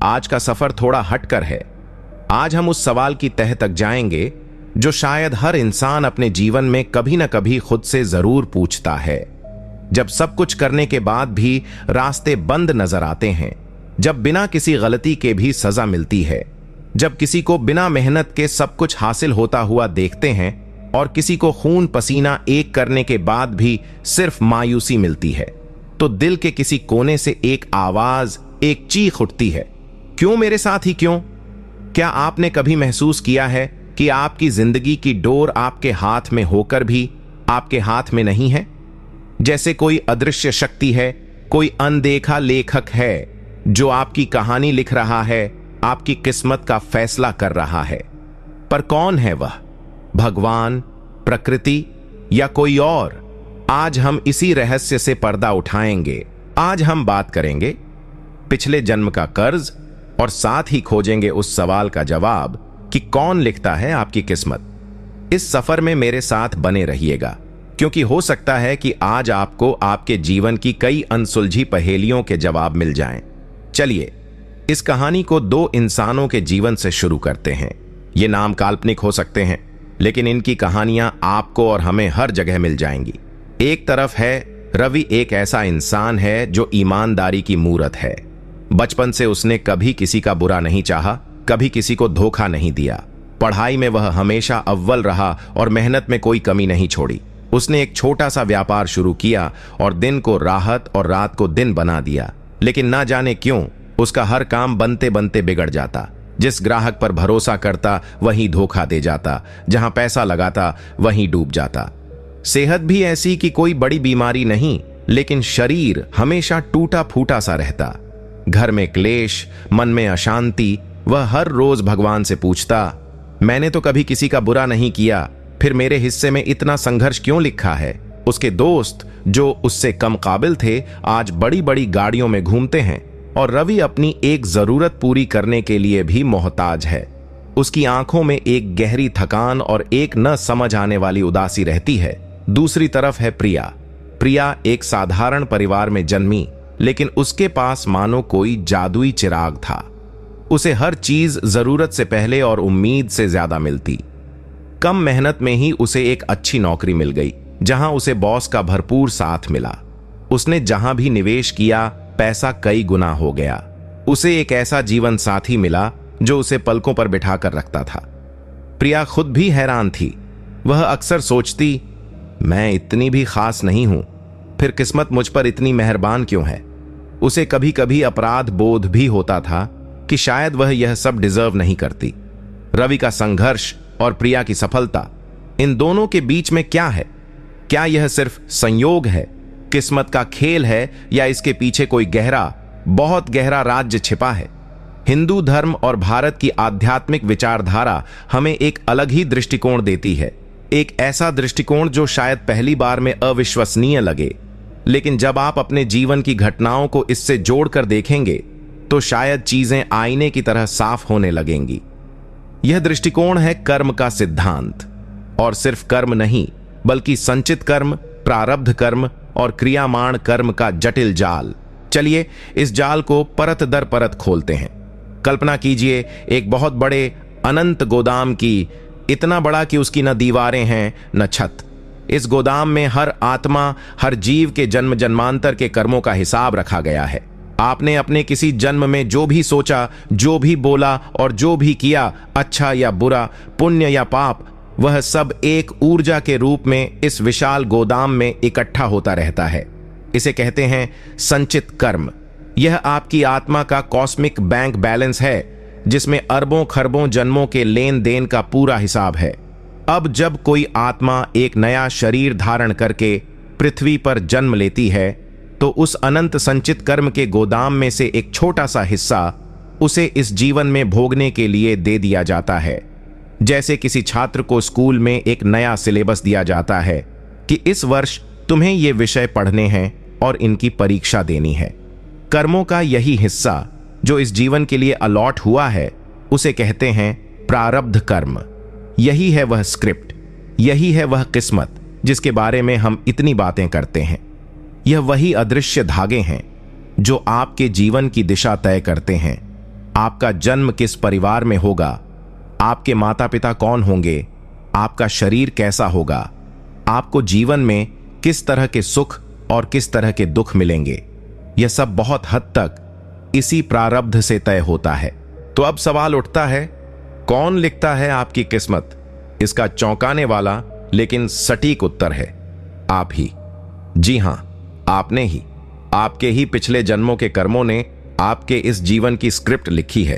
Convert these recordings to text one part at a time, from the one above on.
आज का सफर थोड़ा हटकर है। आज हम उस सवाल की तह तक जाएंगे जो शायद हर इंसान अपने जीवन में कभी न कभी खुद से जरूर पूछता है। जब सब कुछ करने के बाद भी रास्ते बंद नजर आते हैं, जब बिना किसी गलती के भी सजा मिलती है, जब किसी को बिना मेहनत के सब कुछ हासिल होता हुआ देखते हैं और किसी को खून पसीना एक करने के बाद भी सिर्फ मायूसी मिलती है, तो दिल के किसी कोने से एक आवाज, एक चीख उठती है, क्यों मेरे साथ ही क्यों? क्या आपने कभी महसूस किया है कि आपकी जिंदगी की डोर आपके हाथ में होकर भी आपके हाथ में नहीं है? जैसे कोई अदृश्य शक्ति है, कोई अनदेखा लेखक है जो आपकी कहानी लिख रहा है, आपकी किस्मत का फैसला कर रहा है। पर कौन है वह? भगवान, प्रकृति या कोई और? आज हम इसी रहस्य से पर्दा उठाएंगे। आज हम बात करेंगे पिछले जन्म का कर्ज और साथ ही खोजेंगे उस सवाल का जवाब कि कौन लिखता है आपकी किस्मत। इस सफर में मेरे साथ बने रहिएगा, क्योंकि हो सकता है कि आज आपको आपके जीवन की कई अनसुलझी पहेलियों के जवाब मिल जाएं। चलिए इस कहानी को दो इंसानों के जीवन से शुरू करते हैं। ये नाम काल्पनिक हो सकते हैं, लेकिन इनकी कहानियां आपको और हमें हर जगह मिल जाएंगी। एक तरफ है रवि, एक ऐसा इंसान है जो ईमानदारी की मूरत है। बचपन से उसने कभी किसी का बुरा नहीं चाहा, कभी किसी को धोखा नहीं दिया। पढ़ाई में वह हमेशा अव्वल रहा और मेहनत में कोई कमी नहीं छोड़ी। उसने एक छोटा सा व्यापार शुरू किया और दिन को राहत और रात को दिन बना दिया, लेकिन ना जाने क्यों उसका हर काम बनते बनते बिगड़ जाता। जिस ग्राहक पर भरोसा करता वहीं धोखा दे जाता, जहां पैसा लगाता वहीं डूब जाता। सेहत भी ऐसी कि कोई बड़ी बीमारी नहीं, लेकिन शरीर हमेशा टूटा फूटा सा रहता। घर में क्लेश, मन में अशांति। वह हर रोज भगवान से पूछता, मैंने तो कभी किसी का बुरा नहीं किया, फिर मेरे हिस्से में इतना संघर्ष क्यों लिखा है? उसके दोस्त जो उससे कम काबिल थे आज बड़ी बड़ी गाड़ियों में घूमते हैं और रवि अपनी एक जरूरत पूरी करने के लिए भी मोहताज है। उसकी आंखों में एक गहरी थकान और एक न समझ आने वाली उदासी रहती है। दूसरी तरफ है प्रिया। प्रिया एक साधारण परिवार में जन्मी, लेकिन उसके पास मानो कोई जादुई चिराग था। उसे हर चीज जरूरत से पहले और उम्मीद से ज्यादा मिलती। कम मेहनत में ही उसे एक अच्छी नौकरी मिल गई, जहां उसे बॉस का भरपूर साथ मिला। उसने जहां भी निवेश किया, पैसा कई गुना हो गया। उसे एक ऐसा जीवन साथी मिला जो उसे पलकों पर बिठाकर रखता था। प्रिया खुद भी हैरान थी। वह अक्सर सोचती, मैं इतनी भी खास नहीं हूं, फिर किस्मत मुझ पर इतनी मेहरबान क्यों है? उसे कभी कभी अपराध बोध भी होता था कि शायद वह यह सब डिजर्व नहीं करती। रवि का संघर्ष और प्रिया की सफलता, इन दोनों के बीच में क्या है? क्या यह सिर्फ संयोग है, किस्मत का खेल है, या इसके पीछे कोई गहरा, बहुत गहरा राज्य छिपा है? हिंदू धर्म और भारत की आध्यात्मिक विचारधारा हमें एक अलग ही दृष्टिकोण देती है। एक ऐसा दृष्टिकोण जो शायद पहली बार में अविश्वसनीय लगे, लेकिन जब आप अपने जीवन की घटनाओं को इससे जोड़कर देखेंगे तो शायद चीजें आईने की तरह साफ होने लगेंगी। यह दृष्टिकोण है कर्म का सिद्धांत। और सिर्फ कर्म नहीं, बल्कि संचित कर्म, प्रारब्ध कर्म और क्रियामाण कर्म का जटिल जाल। चलिए इस जाल को परत दर परत खोलते हैं। कल्पना कीजिए एक बहुत बड़े अनंत गोदाम की, इतना बड़ा कि उसकी न दीवारें हैं न छत। इस गोदाम में हर आत्मा, हर जीव के जन्म जन्मांतर के कर्मों का हिसाब रखा गया है। आपने अपने किसी जन्म में जो भी सोचा, जो भी बोला और जो भी किया, अच्छा या बुरा, पुण्य या पाप, वह सब एक ऊर्जा के रूप में इस विशाल गोदाम में इकट्ठा होता रहता है। इसे कहते हैं संचित कर्म। यह आपकी आत्मा का कॉस्मिक बैंक बैलेंस है, जिसमें अरबों खरबों जन्मों के लेन देन का पूरा हिसाब है। अब जब कोई आत्मा एक नया शरीर धारण करके पृथ्वी पर जन्म लेती है, तो उस अनंत संचित कर्म के गोदाम में से एक छोटा सा हिस्सा उसे इस जीवन में भोगने के लिए दे दिया जाता है। जैसे किसी छात्र को स्कूल में एक नया सिलेबस दिया जाता है कि इस वर्ष तुम्हें ये विषय पढ़ने हैं और इनकी परीक्षा देनी है। कर्मों का यही हिस्सा जो इस जीवन के लिए अलॉट हुआ है, उसे कहते हैं प्रारब्ध कर्म। यही है वह स्क्रिप्ट, यही है वह किस्मत जिसके बारे में हम इतनी बातें करते हैं। यह वही अदृश्य धागे हैं जो आपके जीवन की दिशा तय करते हैं, आपका जन्म किस परिवार में होगा, आपके माता पिता कौन होंगे, आपका शरीर कैसा होगा, आपको जीवन में किस तरह के सुख और किस तरह के दुख मिलेंगे, यह सब बहुत हद तक इसी प्रारब्ध से तय होता है। तो अब सवाल उठता है, कौन लिखता है आपकी किस्मत? इसका चौंकाने वाला लेकिन सटीक उत्तर है, आप ही। जी हां, आपने ही। आपके ही पिछले जन्मों के कर्मों ने आपके इस जीवन की स्क्रिप्ट लिखी है।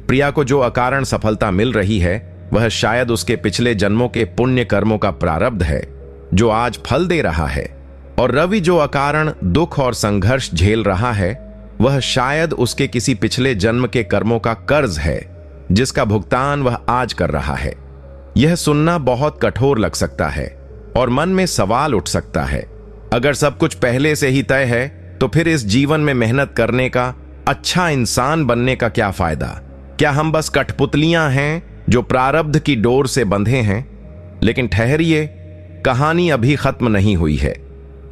प्रिया को जो अकारण सफलता मिल रही है, वह शायद उसके पिछले जन्मों के पुण्य कर्मों का प्रारब्ध है जो आज फल दे रहा है। और रवि जो अकारण दुख और संघर्ष झेल रहा है, वह शायद उसके किसी पिछले जन्म के कर्मों का कर्ज है जिसका भुगतान वह आज कर रहा है। यह सुनना बहुत कठोर लग सकता है और मन में सवाल उठ सकता है, अगर सब कुछ पहले से ही तय है तो फिर इस जीवन में मेहनत करने का, अच्छा इंसान बनने का क्या फायदा? क्या हम बस कठपुतलियां हैं जो प्रारब्ध की डोर से बंधे हैं? लेकिन ठहरिए, कहानी अभी खत्म नहीं हुई है।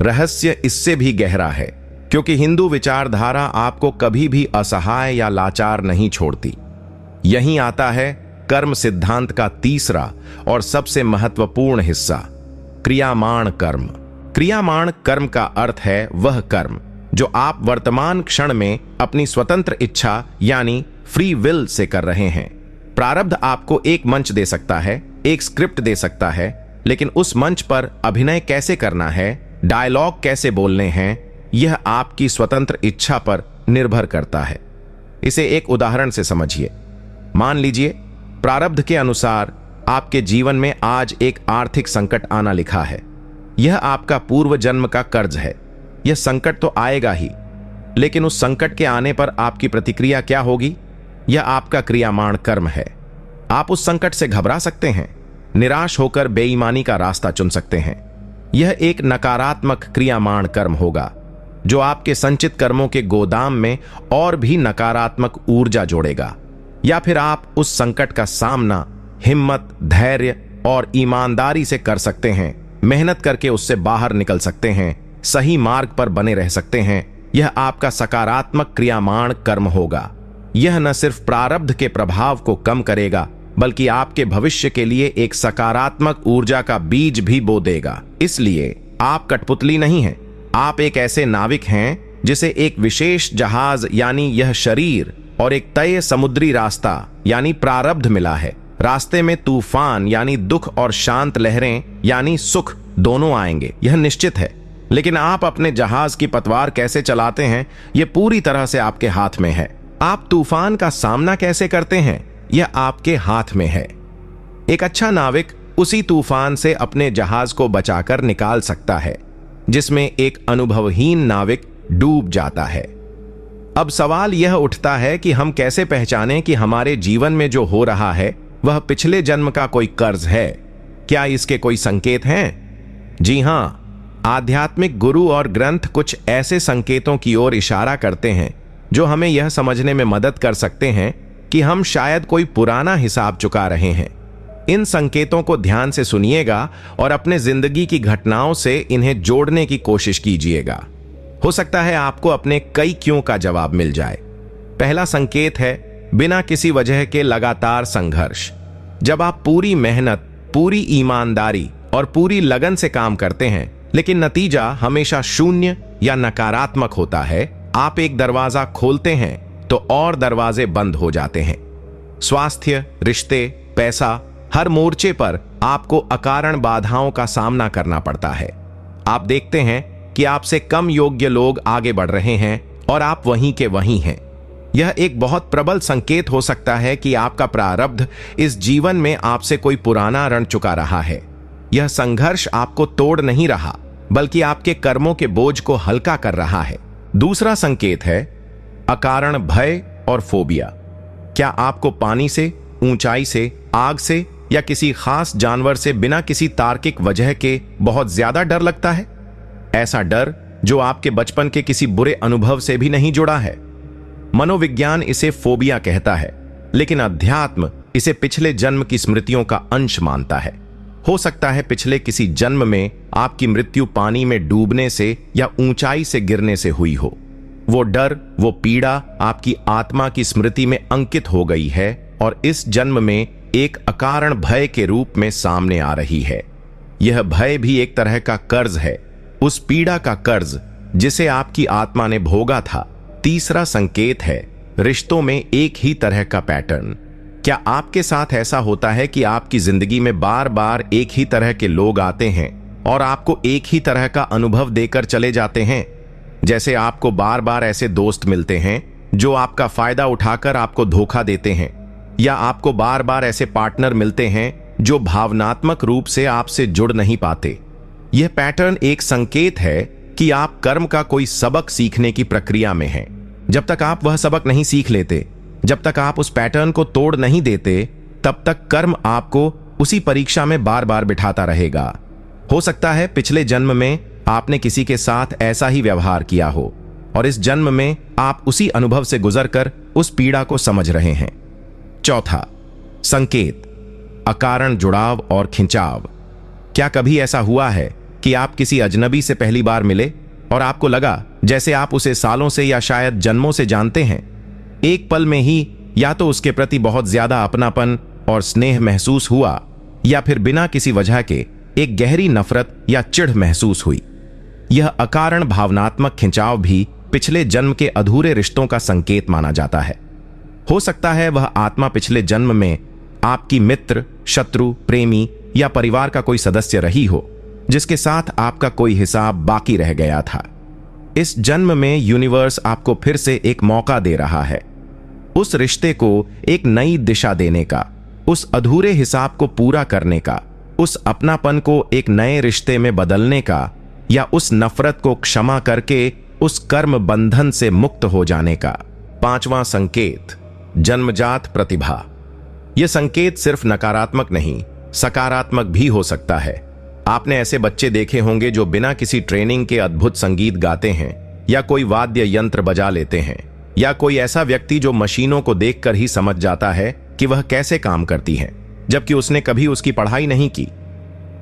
रहस्य इससे भी गहरा है, क्योंकि हिंदू विचारधारा आपको कभी भी असहाय या लाचार नहीं छोड़ती। यहीं आता है कर्म सिद्धांत का तीसरा और सबसे महत्वपूर्ण हिस्सा, क्रियामाण कर्म। क्रियामाण कर्म का अर्थ है वह कर्म जो आप वर्तमान क्षण में अपनी स्वतंत्र इच्छा यानी फ्री विल से कर रहे हैं। प्रारब्ध आपको एक मंच दे सकता है, एक स्क्रिप्ट दे सकता है, लेकिन उस मंच पर अभिनय कैसे करना है, डायलॉग कैसे बोलने हैं, यह आपकी स्वतंत्र इच्छा पर निर्भर करता है। इसे एक उदाहरण से समझिए। मान लीजिए प्रारब्ध के अनुसार आपके जीवन में आज एक आर्थिक संकट आना लिखा है। यह आपका पूर्व जन्म का कर्ज है। यह संकट तो आएगा ही, लेकिन उस संकट के आने पर आपकी प्रतिक्रिया क्या होगी, यह आपका क्रियामाण कर्म है। आप उस संकट से घबरा सकते हैं, निराश होकर बेईमानी का रास्ता चुन सकते हैं। यह एक नकारात्मक क्रियामाण कर्म होगा जो आपके संचित कर्मों के गोदाम में और भी नकारात्मक ऊर्जा जोड़ेगा। या फिर आप उस संकट का सामना हिम्मत, धैर्य और ईमानदारी से कर सकते हैं, मेहनत करके उससे बाहर निकल सकते हैं, सही मार्ग पर बने रह सकते हैं। यह आपका सकारात्मक क्रियामाण कर्म होगा। यह न सिर्फ प्रारब्ध के प्रभाव को कम करेगा, बल्कि आपके भविष्य के लिए एक सकारात्मक ऊर्जा का बीज भी बो देगा। इसलिए आप कठपुतली नहीं हैं, आप एक ऐसे नाविक हैं जिसे एक विशेष जहाज यानी यह शरीर और एक तय समुद्री रास्ता यानी प्रारब्ध मिला है। रास्ते में तूफान यानी दुख और शांत लहरें यानी सुख दोनों आएंगे, यह निश्चित है। लेकिन आप अपने जहाज की पतवार कैसे चलाते हैं, यह पूरी तरह से आपके हाथ में है। आप तूफान का सामना कैसे करते हैं, यह आपके हाथ में है। एक अच्छा नाविक उसी तूफान से अपने जहाज को बचाकर निकाल सकता है जिसमें एक अनुभवहीन नाविक डूब जाता है। अब सवाल यह उठता है कि हम कैसे पहचानें कि हमारे जीवन में जो हो रहा है वह पिछले जन्म का कोई कर्ज है? क्या इसके कोई संकेत हैं? जी हां, आध्यात्मिक गुरु और ग्रंथ कुछ ऐसे संकेतों की ओर इशारा करते हैं जो हमें यह समझने में मदद कर सकते हैं कि हम शायद कोई पुराना हिसाब चुका रहे हैं। इन संकेतों को ध्यान से सुनिएगा और अपने जिंदगी की घटनाओं से इन्हें जोड़ने की कोशिश कीजिएगा। हो सकता है आपको अपने कई क्यों का जवाब मिल जाए। पहला संकेत है बिना किसी वजह के लगातार संघर्ष। जब आप पूरी मेहनत, पूरी ईमानदारी और पूरी लगन से काम करते हैं, लेकिन नतीजा हमेशा शून्य या नकारात्मक होता है, आप एक दरवाजा खोलते हैं तो और दरवाजे बंद हो जाते हैं। स्वास्थ्य, रिश्ते, पैसा, हर मोर्चे पर आपको अकारण बाधाओं का सामना करना पड़ता है। आप देखते हैं कि आपसे कम योग्य लोग आगे बढ़ रहे हैं और आप वहीं के वहीं हैं। यह एक बहुत प्रबल संकेत हो सकता है कि आपका प्रारब्ध इस जीवन में आपसे कोई पुराना ऋण चुका रहा है। यह संघर्ष आपको तोड़ नहीं रहा, बल्कि आपके कर्मों के बोझ को हल्का कर रहा है। दूसरा संकेत है अकारण भय और फोबिया। क्या आपको पानी से, ऊंचाई से, आग से या किसी खास जानवर से बिना किसी तार्किक वजह के बहुत ज्यादा डर लगता है? ऐसा डर जो आपके बचपन के किसी बुरे अनुभव से भी नहीं जुड़ा है। मनोविज्ञान इसे फोबिया कहता है, लेकिन अध्यात्म इसे पिछले जन्म की स्मृतियों का अंश मानता है। हो सकता है पिछले किसी जन्म में आपकी मृत्यु पानी में डूबने से या ऊंचाई से गिरने से हुई हो। वो डर, वो पीड़ा आपकी आत्मा की स्मृति में अंकित हो गई है और इस जन्म में एक अकारण भय के रूप में सामने आ रही है। यह भय भी एक तरह का कर्ज है, उस पीड़ा का कर्ज जिसे आपकी आत्मा ने भोगा था। तीसरा संकेत है रिश्तों में एक ही तरह का पैटर्न। क्या आपके साथ ऐसा होता है कि आपकी जिंदगी में बार बार एक ही तरह के लोग आते हैं और आपको एक ही तरह का अनुभव देकर चले जाते हैं? जैसे आपको बार बार ऐसे दोस्त मिलते हैं जो आपका फायदा उठाकर आपको धोखा देते हैं, या आपको बार बार ऐसे पार्टनर मिलते हैं जो भावनात्मक रूप से आपसे जुड़ नहीं पाते। यह पैटर्न एक संकेत है कि आप कर्म का कोई सबक सीखने की प्रक्रिया में हैं। जब तक आप वह सबक नहीं सीख लेते, जब तक आप उस पैटर्न को तोड़ नहीं देते, तब तक कर्म आपको उसी परीक्षा में बार बार बिठाता रहेगा। हो सकता है पिछले जन्म में आपने किसी के साथ ऐसा ही व्यवहार किया हो और इस जन्म में आप उसी अनुभव से गुजरकर उस पीड़ा को समझ रहे हैं। चौथा संकेत, अकारण जुड़ाव और खिंचाव। क्या कभी ऐसा हुआ है कि आप किसी अजनबी से पहली बार मिले और आपको लगा जैसे आप उसे सालों से या शायद जन्मों से जानते हैं? एक पल में ही या तो उसके प्रति बहुत ज्यादा अपनापन और स्नेह महसूस हुआ, या फिर बिना किसी वजह के एक गहरी नफरत या चिढ़ महसूस हुई। यह अकारण भावनात्मक खिंचाव भी पिछले जन्म के अधूरे रिश्तों का संकेत माना जाता है। हो सकता है वह आत्मा पिछले जन्म में आपकी मित्र, शत्रु, प्रेमी या परिवार का कोई सदस्य रही हो, जिसके साथ आपका कोई हिसाब बाकी रह गया था। इस जन्म में यूनिवर्स आपको फिर से एक मौका दे रहा है, उस रिश्ते को एक नई दिशा देने का, उस अधूरे हिसाब को पूरा करने का, उस अपनापन को एक नए रिश्ते में बदलने का, या उस नफरत को क्षमा करके उस कर्म बंधन से मुक्त हो जाने का। पांचवां संकेत, जन्मजात प्रतिभा। यह संकेत सिर्फ नकारात्मक नहीं, सकारात्मक भी हो सकता है। आपने ऐसे बच्चे देखे होंगे जो बिना किसी ट्रेनिंग के अद्भुत संगीत गाते हैं, या कोई वाद्य यंत्र बजा लेते हैं, या कोई ऐसा व्यक्ति जो मशीनों को देखकर ही समझ जाता है कि वह कैसे काम करती हैं, जबकि उसने कभी उसकी पढ़ाई नहीं की।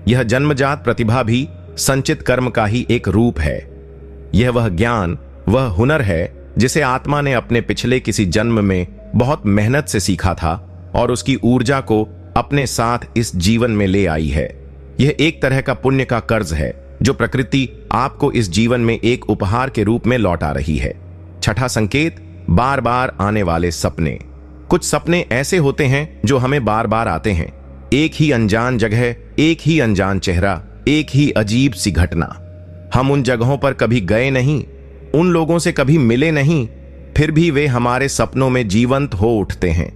यह जन्मजात प्रतिभा भी संचित कर्म का ही एक रूप है। यह वह ज्ञान, वह हुनर है जिसे आत्मा ने अपने पिछले किसी जन्म में बहुत मेहनत से सीखा था और उसकी ऊर्जा को अपने साथ इस जीवन में ले आई है। यह एक तरह का पुण्य का कर्ज है जो प्रकृति आपको इस जीवन में एक उपहार के रूप में लौटा रही है। छठा संकेत, बार बार आने वाले सपने। कुछ सपने ऐसे होते हैं जो हमें बार बार आते हैं। एक ही अनजान जगह, एक ही अनजान चेहरा, एक ही अजीब सी घटना। हम उन जगहों पर कभी गए नहीं, उन लोगों से कभी मिले नहीं, फिर भी वे हमारे सपनों में जीवंत हो उठते हैं।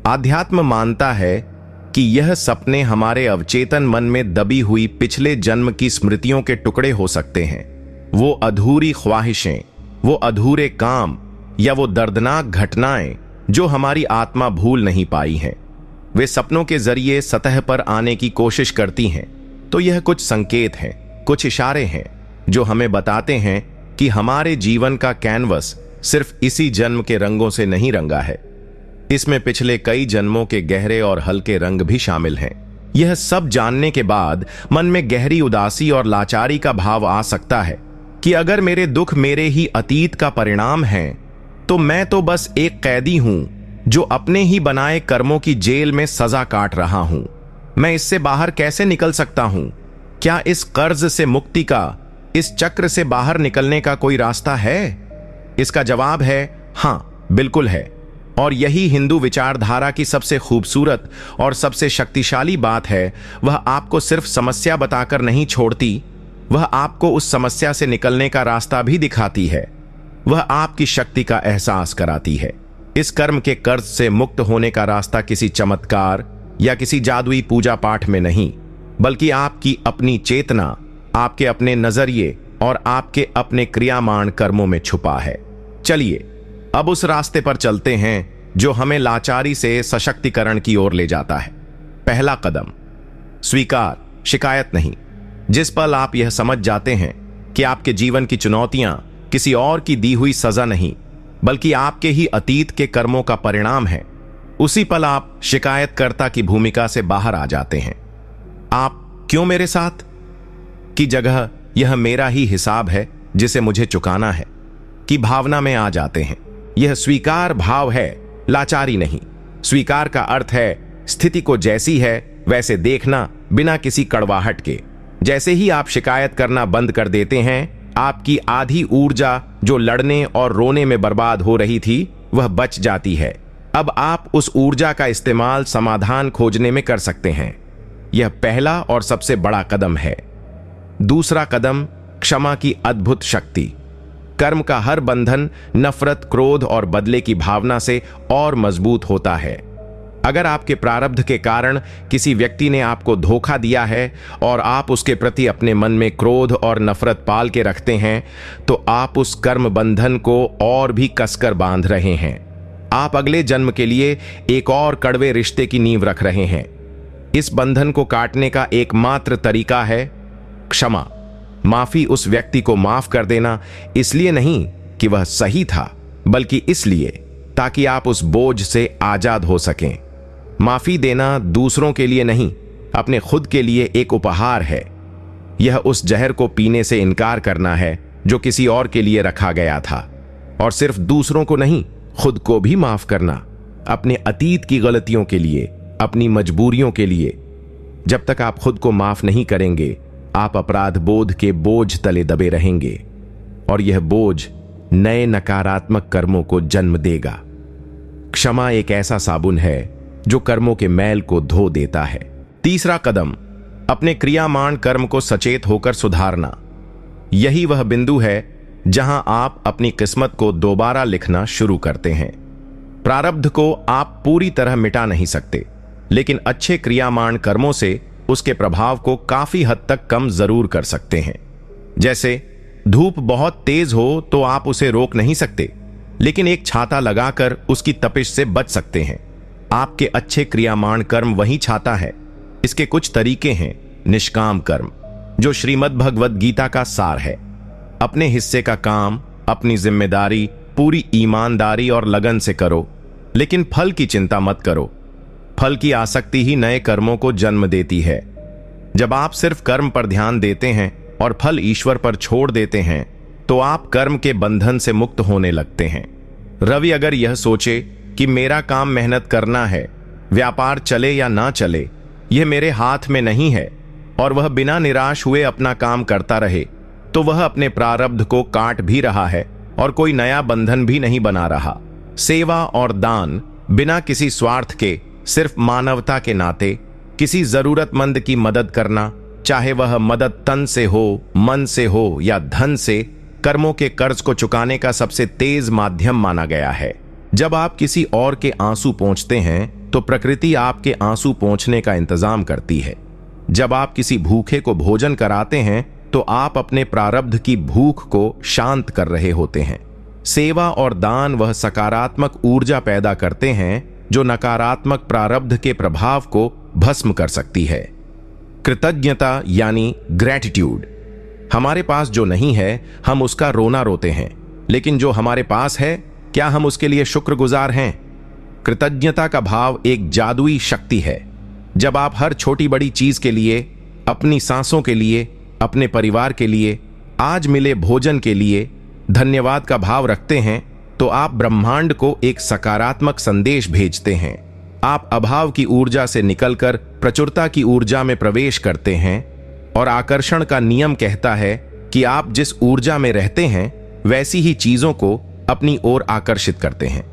आध्यात्म मानता है कि यह सपने हमारे अवचेतन मन में दबी हुई पिछले जन्म की स्मृतियों के टुकड़े हो सकते हैं। वो अधूरी ख्वाहिशें, वो अधूरे काम, या वो दर्दनाक घटनाएं जो हमारी आत्मा भूल नहीं पाई हैं। वे सपनों के जरिए सतह पर आने की कोशिश करती हैं। तो यह कुछ संकेत हैं, कुछ इशारे हैं जो हमें बताते हैं कि हमारे जीवन का कैनवस सिर्फ इसी जन्म के रंगों से नहीं रंगा है। इसमें पिछले कई जन्मों के गहरे और हल्के रंग भी शामिल हैं। यह सब जानने के बाद मन में गहरी उदासी और लाचारी का भाव आ सकता है कि अगर मेरे दुख मेरे ही अतीत का परिणाम हैं, तो मैं तो बस एक कैदी हूं जो अपने ही बनाए कर्मों की जेल में सजा काट रहा हूं। मैं इससे बाहर कैसे निकल सकता हूं? क्या इस कर्ज से मुक्ति का, इस चक्र से बाहर निकलने का कोई रास्ता है? इसका जवाब है हां, बिल्कुल है। और यही हिंदू विचारधारा की सबसे खूबसूरत और सबसे शक्तिशाली बात है। वह आपको सिर्फ समस्या बताकर नहीं छोड़ती, वह आपको उस समस्या से निकलने का रास्ता भी दिखाती है। वह आपकी शक्ति का एहसास कराती है। इस कर्म के कर्ज से मुक्त होने का रास्ता किसी चमत्कार या किसी जादुई पूजा पाठ में नहीं, बल्कि आपकी अपनी चेतना, आपके अपने नजरिए और आपके अपने क्रियामाण कर्मों में छुपा है। चलिए अब उस रास्ते पर चलते हैं जो हमें लाचारी से सशक्तिकरण की ओर ले जाता है। पहला कदम, स्वीकार, शिकायत नहीं। जिस पल आप यह समझ जाते हैं कि आपके जीवन की चुनौतियां किसी और की दी हुई सजा नहीं, बल्कि आपके ही अतीत के कर्मों का परिणाम है, उसी पल आप शिकायतकर्ता की भूमिका से बाहर आ जाते हैं। आप क्यों मेरे साथ की जगह यह मेरा ही हिसाब है जिसे मुझे चुकाना है। की भावना में आ जाते हैं। यह स्वीकार भाव है, लाचारी नहीं। स्वीकार का अर्थ है स्थिति को जैसी है वैसे देखना, बिना किसी कड़वाहट के। जैसे ही आप शिकायत करना बंद कर देते हैं, आपकी आधी ऊर्जा जो लड़ने और रोने में बर्बाद हो रही थी, वह बच जाती है। अब आप उस ऊर्जा का इस्तेमाल समाधान खोजने में कर सकते हैं। यह पहला और सबसे बड़ा कदम है। दूसरा कदम, क्षमा की अद्भुत शक्ति। कर्म का हर बंधन नफरत, क्रोध और बदले की भावना से और मजबूत होता है। अगर आपके प्रारब्ध के कारण किसी व्यक्ति ने आपको धोखा दिया है और आप उसके प्रति अपने मन में क्रोध और नफरत पाल के रखते हैं, तो आप उस कर्म बंधन को और भी कसकर बांध रहे हैं। आप अगले जन्म के लिए एक और कड़वे रिश्ते की नींव रख रहे हैं। इस बंधन को काटने का एकमात्र तरीका है क्षमा। माफी, उस व्यक्ति को माफ कर देना, इसलिए नहीं कि वह सही था, बल्कि इसलिए ताकि आप उस बोझ से आजाद हो सकें। माफी देना दूसरों के लिए नहीं, अपने खुद के लिए एक उपहार है। यह उस जहर को पीने से इनकार करना है जो किसी और के लिए रखा गया था। और सिर्फ दूसरों को नहीं, खुद को भी माफ करना, अपने अतीत की गलतियों के लिए, अपनी मजबूरियों के लिए। जब तक आप खुद को माफ नहीं करेंगे, आप अपराध बोध के बोझ तले दबे रहेंगे और यह बोझ नए नकारात्मक कर्मों को जन्म देगा। क्षमा एक ऐसा साबुन है जो कर्मों के मैल को धो देता है। तीसरा कदम, अपने क्रियामाण कर्म को सचेत होकर सुधारना। यही वह बिंदु है जहां आप अपनी किस्मत को दोबारा लिखना शुरू करते हैं। प्रारब्ध को आप पूरी तरह मिटा नहीं सकते, लेकिन अच्छे क्रियामाण कर्मों से उसके प्रभाव को काफी हद तक कम जरूर कर सकते हैं। जैसे धूप बहुत तेज हो तो आप उसे रोक नहीं सकते, लेकिन एक छाता लगाकर उसकी तपिश से बच सकते हैं। आपके अच्छे क्रियामाण कर्म वही छाता है। इसके कुछ तरीके हैं। निष्काम कर्म, जो श्रीमद् भगवद गीता का सार है। अपने हिस्से का काम, अपनी जिम्मेदारी पूरी ईमानदारी और लगन से करो, लेकिन फल की चिंता मत करो। फल की आसक्ति ही नए कर्मों को जन्म देती है। जब आप सिर्फ कर्म पर ध्यान देते हैं और फल ईश्वर पर छोड़ देते हैं, तो आप कर्म के बंधन से मुक्त होने लगते हैं। रवि अगर यह सोचे कि मेरा काम मेहनत करना है, व्यापार चले या ना चले, यह मेरे हाथ में नहीं है, और वह बिना निराश हुए अपना काम करता रहे, तो वह अपने प्रारब्ध को काट भी रहा है और कोई नया बंधन भी नहीं बना रहा। सेवा और दान बिना किसी स्वार्थ के, सिर्फ मानवता के नाते किसी जरूरतमंद की मदद करना, चाहे वह मदद तन से हो, मन से हो या धन से, कर्मों के कर्ज को चुकाने का सबसे तेज माध्यम माना गया है। जब आप किसी और के आंसू पोंछते हैं, तो प्रकृति आपके आंसू पोंछने का इंतजाम करती है। जब आप किसी भूखे को भोजन कराते हैं, तो आप अपने प्रारब्ध की भूख को शांत कर रहे होते हैं। सेवा और दान वह सकारात्मक ऊर्जा पैदा करते हैं जो नकारात्मक प्रारब्ध के प्रभाव को भस्म कर सकती है। कृतज्ञता यानी ग्रैटिट्यूड। हमारे पास जो नहीं है, हम उसका रोना रोते हैं, लेकिन जो हमारे पास है, क्या हम उसके लिए शुक्रगुजार हैं? कृतज्ञता का भाव एक जादुई शक्ति है। जब आप हर छोटी बड़ी चीज के लिए, अपनी सांसों के लिए, अपने परिवार के लिए, आज मिले भोजन के लिए धन्यवाद का भाव रखते हैं, तो आप ब्रह्मांड को एक सकारात्मक संदेश भेजते हैं। आप अभाव की ऊर्जा से निकलकर प्रचुरता की ऊर्जा में प्रवेश करते हैं, और आकर्षण का नियम कहता है कि आप जिस ऊर्जा में रहते हैं, वैसी ही चीजों को अपनी ओर आकर्षित करते हैं।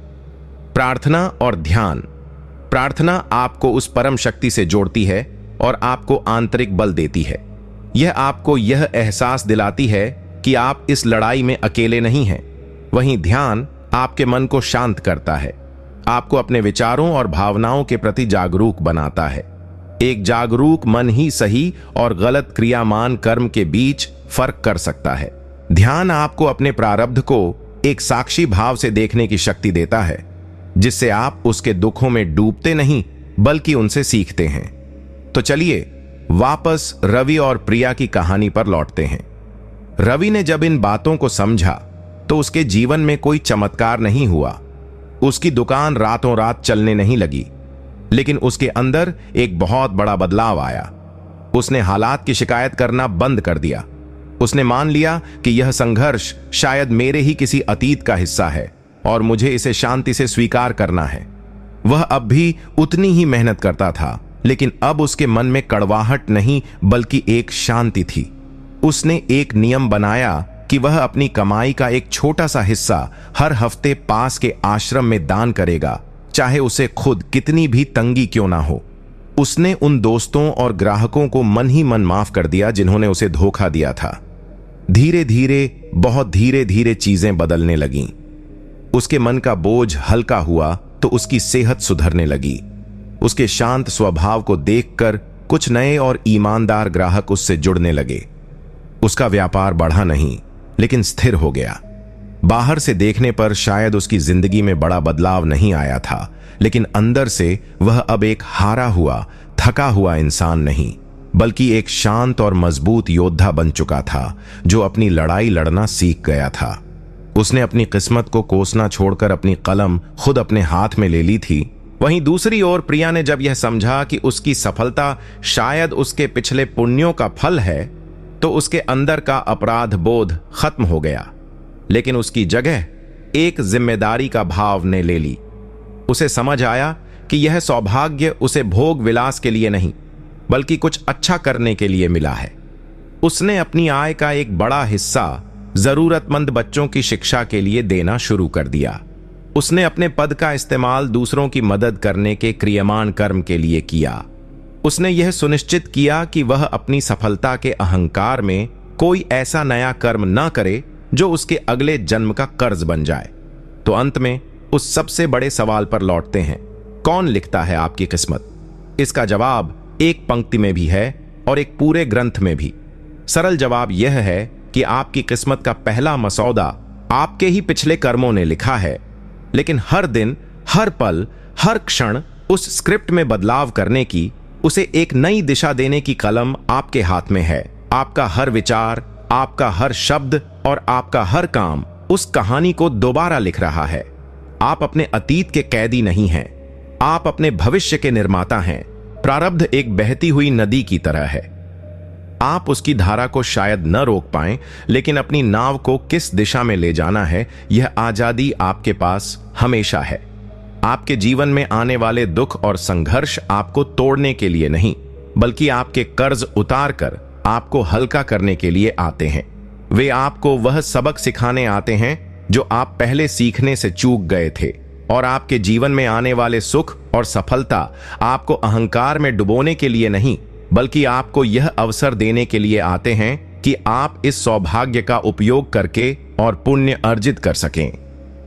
प्रार्थना और ध्यान। प्रार्थना आपको उस परम शक्ति से जोड़ती है और आपको आंतरिक बल देती है। यह आपको यह एहसास दिलाती है कि आप इस लड़ाई में अकेले नहीं हैं। वहीं ध्यान आपके मन को शांत करता है, आपको अपने विचारों और भावनाओं के प्रति जागरूक बनाता है। एक जागरूक मन ही सही और गलत क्रियामान कर्म के बीच फर्क कर सकता है। ध्यान आपको अपने प्रारब्ध को एक साक्षी भाव से देखने की शक्ति देता है, जिससे आप उसके दुखों में डूबते नहीं, बल्कि उनसे सीखते हैं। तो चलिए वापस रवि और प्रिया की कहानी पर लौटते हैं। रवि ने जब इन बातों को समझा, तो उसके जीवन में कोई चमत्कार नहीं हुआ। उसकी दुकान रातों रात चलने नहीं लगी, लेकिन उसके अंदर एक बहुत बड़ा बदलाव आया। उसने हालात की शिकायत करना बंद कर दिया। उसने मान लिया कि यह संघर्ष शायद मेरे ही किसी अतीत का हिस्सा है और मुझे इसे शांति से स्वीकार करना है। वह अब भी उतनी ही मेहनत करता था, लेकिन अब उसके मन में कड़वाहट नहीं बल्कि एक शांति थी। उसने एक नियम बनाया कि वह अपनी कमाई का एक छोटा सा हिस्सा हर हफ्ते पास के आश्रम में दान करेगा, चाहे उसे खुद कितनी भी तंगी क्यों ना हो। उसने उन दोस्तों और ग्राहकों को मन ही मन माफ कर दिया जिन्होंने उसे धोखा दिया था। धीरे धीरे, बहुत धीरे धीरे चीजें बदलने लगीं। उसके मन का बोझ हल्का हुआ तो उसकी सेहत सुधरने लगी। उसके शांत स्वभाव को देखकर कुछ नए और ईमानदार ग्राहक उससे जुड़ने लगे। उसका व्यापार बढ़ा नहीं, लेकिन स्थिर हो गया। बाहर से देखने पर शायद उसकी जिंदगी में बड़ा बदलाव नहीं आया था, लेकिन अंदर से वह अब एक हारा हुआ, थका हुआ इंसान नहीं, बल्कि एक शांत और मजबूत योद्धा बन चुका था जो अपनी लड़ाई लड़ना सीख गया था। उसने अपनी किस्मत को कोसना छोड़कर अपनी कलम खुद अपने हाथ में ले ली थी। वहीं दूसरी ओर प्रिया ने जब यह समझा कि उसकी सफलता शायद उसके पिछले पुण्यों का फल है, तो उसके अंदर का अपराध बोध खत्म हो गया, लेकिन उसकी जगह एक जिम्मेदारी का भाव ने ले ली। उसे समझ आया कि यह सौभाग्य उसे भोग विलास के लिए नहीं, बल्कि कुछ अच्छा करने के लिए मिला है। उसने अपनी आय का एक बड़ा हिस्सा जरूरतमंद बच्चों की शिक्षा के लिए देना शुरू कर दिया। उसने अपने पद का इस्तेमाल दूसरों की मदद करने के क्रियमान कर्म के लिए किया। उसने यह सुनिश्चित किया कि वह अपनी सफलता के अहंकार में कोई ऐसा नया कर्म न करे जो उसके अगले जन्म का कर्ज बन जाए। तो अंत में उस सबसे बड़े सवाल पर लौटते हैं, कौन लिखता है आपकी किस्मत? इसका जवाब एक पंक्ति में भी है और एक पूरे ग्रंथ में भी। सरल जवाब यह है कि आपकी किस्मत का पहला मसौदा आपके ही पिछले कर्मों ने लिखा है, लेकिन हर दिन, हर पल, हर क्षण उस स्क्रिप्ट में बदलाव करने की, उसे एक नई दिशा देने की कलम आपके हाथ में है। आपका हर विचार, आपका हर शब्द और आपका हर काम उस कहानी को दोबारा लिख रहा है। आप अपने अतीत के कैदी नहीं हैं, आप अपने भविष्य के निर्माता हैं। प्रारब्ध एक बहती हुई नदी की तरह है। आप उसकी धारा को शायद न रोक पाएं, लेकिन अपनी नाव को किस दिशा में ले जाना है, यह आजादी आपके पास हमेशा है। आपके जीवन में आने वाले दुख और संघर्ष आपको तोड़ने के लिए नहीं, बल्कि आपके कर्ज उतार कर आपको हल्का करने के लिए आते हैं। वे आपको वह सबक सिखाने आते हैं जो आप पहले सीखने से चूक गए थे, और आपके जीवन में आने वाले सुख और सफलता आपको अहंकार में डुबोने के लिए नहीं, बल्कि आपको यह अवसर देने के लिए आते हैं कि आप इस सौभाग्य का उपयोग करके और पुण्य अर्जित कर सकें।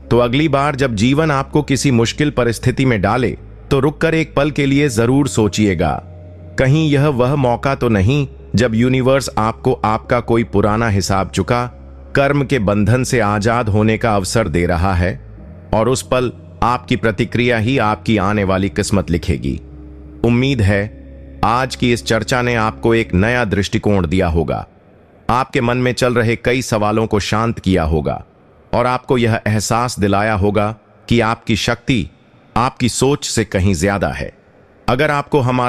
तो अगली बार जब जीवन आपको किसी मुश्किल परिस्थिति में डाले, तो रुककर एक पल के लिए जरूर सोचिएगा, कहीं यह वह मौका तो नहीं जब यूनिवर्स आपको आपका कोई पुराना हिसाब चुका कर्म के बंधन से आजाद होने का अवसर दे रहा है, और उस पल आपकी प्रतिक्रिया ही आपकी आने वाली किस्मत लिखेगी। उम्मीद है आज की इस चर्चा ने आपको एक नया दृष्टिकोण दिया होगा, आपके मन में चल रहे कई सवालों को शांत किया होगा, और आपको यह एहसास दिलाया होगा कि आपकी शक्ति आपकी सोच से कहीं ज्यादा है। अगर आपको हमारा